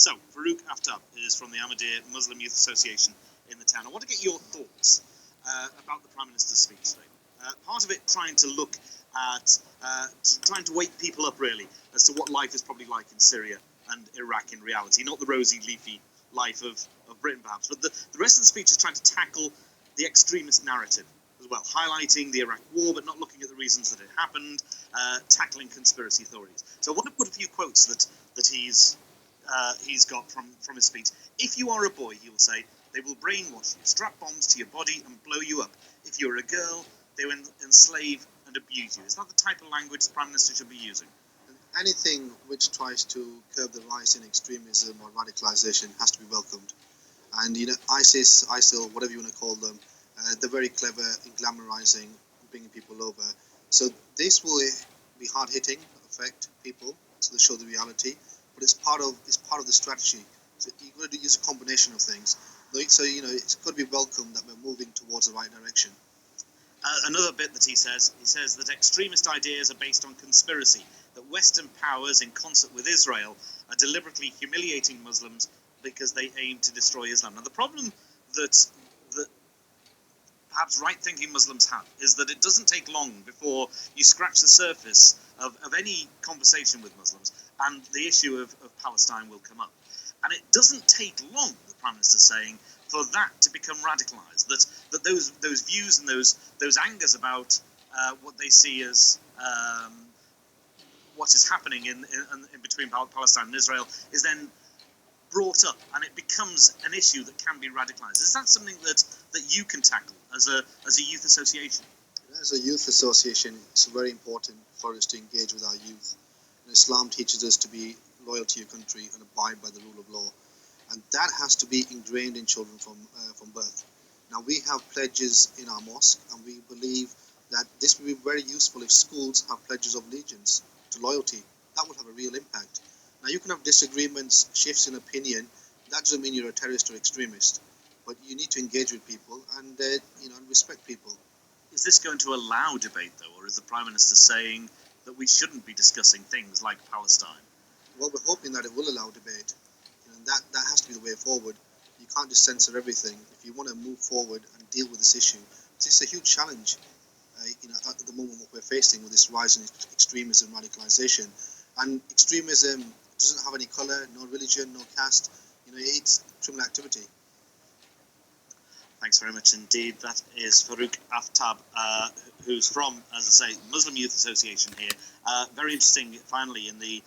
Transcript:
So, Farouk Aftab is from the Ahmadiyya Muslim Youth Association in the town. I want to get your thoughts about the Prime Minister's speech today. Part of it trying to look at, trying to wake people up really as to what life is probably like in Syria and Iraq in reality, not the rosy, leafy life of Britain perhaps, but the rest of the speech is trying to tackle the extremist narrative as well, highlighting the Iraq war but not looking at the reasons that it happened, tackling conspiracy theories. So I want to put a few quotes that he's got from his speech. If you are a boy, he will say, they will brainwash you, strap bombs to your body and blow you up. If you're a girl, they will enslave and abuse you. Is that the type of language the Prime Minister should be using? Anything which tries to curb the rise in extremism or radicalization has to be welcomed. And ISIS, ISIL, whatever you want to call them, they're very clever in glamorizing, bringing people over. So this will be hard-hitting, affect people, so they show the reality. But it's part of the strategy. So you've got to use a combination of things. So it's got to be welcomed that we're moving towards the right direction. Another bit that he says that extremist ideas are based on conspiracy, that Western powers, in concert with Israel, are deliberately humiliating Muslims because they aim to destroy Islam. Now, the problem that perhaps right-thinking Muslims have is that it doesn't take long before you scratch the surface of any conversation with Muslims, and the issue of Palestine will come up. And it doesn't take long, the Prime Minister is saying, for that to become radicalised, that those views and those angers about what they see as what is happening in between Palestine and Israel is then brought up, and it becomes an issue that can be radicalised. Is that something that you can tackle as a youth association? As a youth association, it's very important for us to engage with our youth. And Islam teaches us to be loyal to your country and abide by the rule of law. And that has to be ingrained in children from birth. Now, we have pledges in our mosque, and we believe that this will be very useful if schools have pledges of allegiance to loyalty. That will have a real impact. Now, you can have disagreements, shifts in opinion. That doesn't mean you're a terrorist or extremist. But you need to engage with people and and respect people. Is this going to allow debate, though, or is the Prime Minister saying that we shouldn't be discussing things like Palestine? Well, we're hoping that it will allow debate. And that has to be the way forward. You can't just censor everything. If you want to move forward and deal with this issue, it's a huge challenge. At the moment, what we're facing with this rise in extremism, radicalization, and extremism doesn't have any color, no religion, no caste. It's criminal activity. Thanks very much indeed. That is Farouk Aftab, who's from, as I say, Muslim Youth Association here. Very interesting, finally, in the